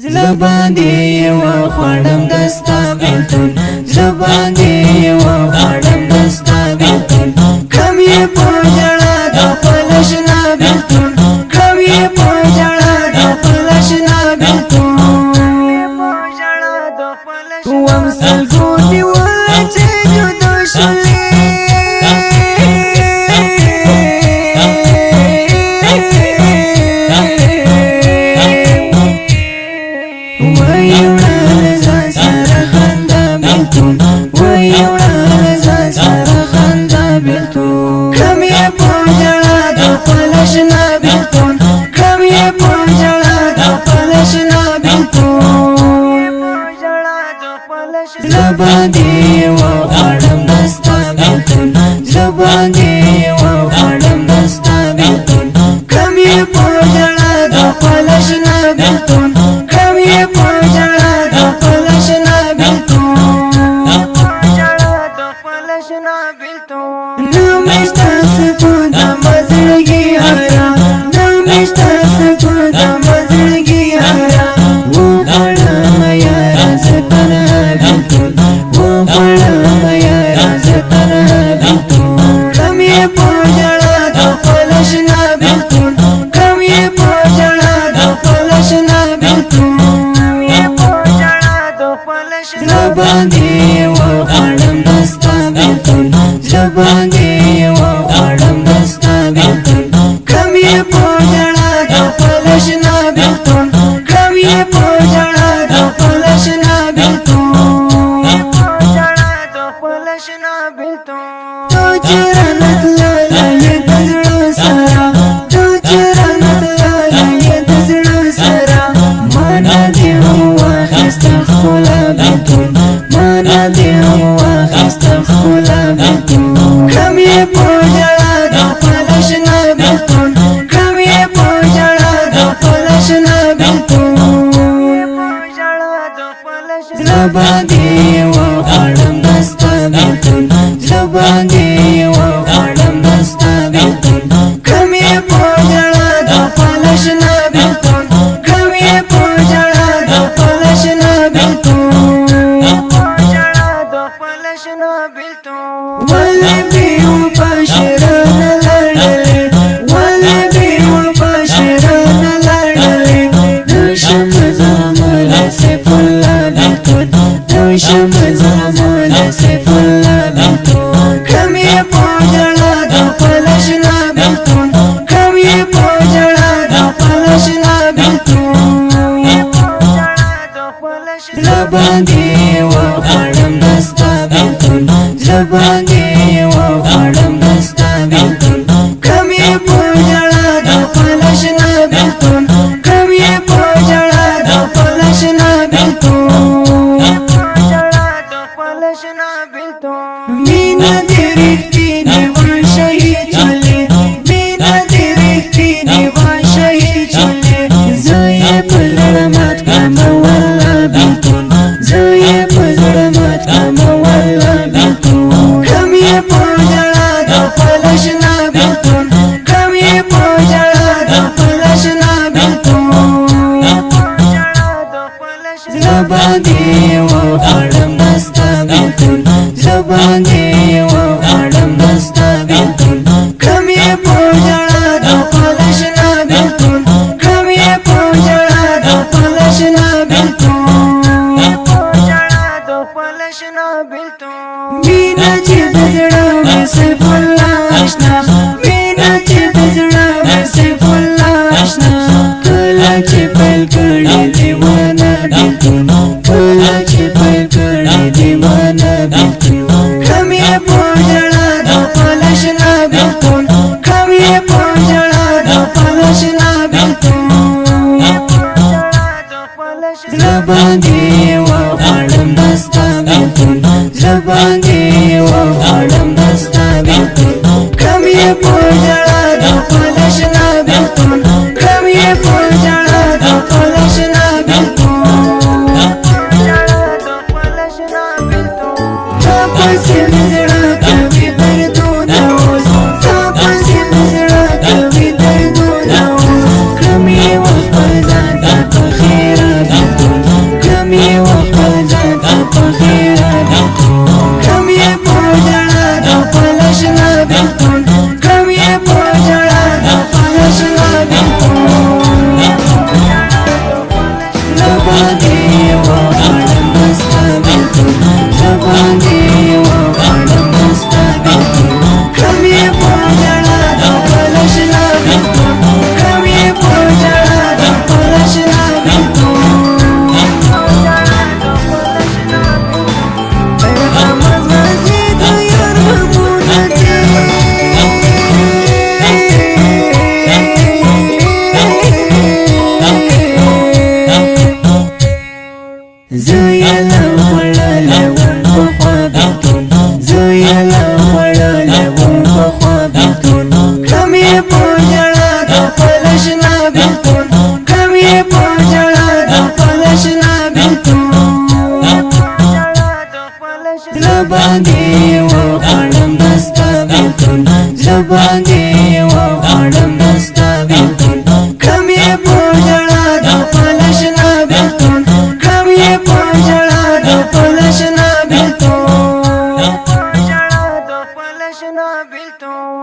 زړه باندې وخوړم دستا بیلتون زړه باندې وخوړم دستا بیلتون کم یې په ژړا د پلشنا بیلتون کم یې په ژړا د پلشنا بیلتون وم سلګو دی چې جدا شولې زباندی و خړم دستا بیلتون زباندی و خړم دستا بیلتون کم یې په ژړا د پلشنا بیلتون کم یې په ژړا د پلشنا بیلتون نمیشته سکو د مزړګي هرا نمیشته سکو د مزړګي هرا و خړم یار ستنه زباندی و خړم دستا بیلتون زباندی و خړم دستا بیلتون کم یې په ژړا د پلشنا بیلتون کم یې په ژړا د پلشنا بیلتون تو چرنت لاله د زړه سره تو چرنت لاله د زړه سره مانا دی واخست خلا بیلتون مانا دی واخست خلا بیلتون کم یې په ژړا د پلشنا بیلتون کم یې په ژړا د پلشنا بیلتون زړه باندې و خړم دستا بیلتون زړه باندې و خړم دستا بیلتون کم یې په ژړا د پلشنا بیلتون کم یې په ژړا د پلشنا بیلتون ولې بیو پاشران لړلې ولې بیو پاشران لړلې نشم زمول سیف الله بیلتون نشم زمول سیف الله بیلتون کم یې په ژړا د پلشنا بیلتون کم یې په ژړا د پلشنا بیلتون زړه باندې و خړم دستا بیلتون زړه باندې و خړم دستا بیلتون کم یې په ژړا د پلشنا بیلتون کم یې په ژړا د پلشنا بیلتون مینا دې رښتینې وه شهید شولې مینا دې رښتینې وه شهید شولې زه یې په زړه مات کړم والله بیلتون زه یې په زړه مات کړم والله بیلتون کم یې په ژړا د پلشنا بیلتون کم یې په ژړا د پلشنا بیلتون زړه باندې و خړم دستا بیلتون زړه باندې و خړم دستا بیلتون کم یې په ژړا د پلشنا بیلتون کم یې په ژړا د پلشنا بیلتون مینا چې د زړه مې سیف الله آشنا مینا چې د زړه مې سیف الله آشنا کله چې پیل کړې دیوانه بیلتون کله چې پیل کړې دیوانه بیلتون کم یې په ژړا د پلشنا بیلتون کم یې په ژړا د پلشنا بیلتون زړه باندې و خړم دستا بیلتون زړه باندې و خړم دستا بیلتون کم یې په ژړا د پلشنا بیلتون کم یې په ژړا د پلشنا بیلتون تا پسې مې زړه کوي دردونه اوس تا پسې مې زړه کوي دردونه اوس کړم یې وخت پر ځان ته په خیره بیلتون باندې وغواړم ستا بېلتون زړه باندې وغواړم ستا بېلتون کړم یې په ژړا د خپل اشنا بېلتون کړم یې په ژړا د خپل اشنا بېلتون زویلا وړلې وم په خوا بېلتون زویلا وړلې وم په خوا بېلتون کړم یې په ژړا د خپل اشنا بېلتون کړم یې په ژړا د خپل اشنا بېلتون زړه باندې وغواړم ستا بېلتون زړه باندې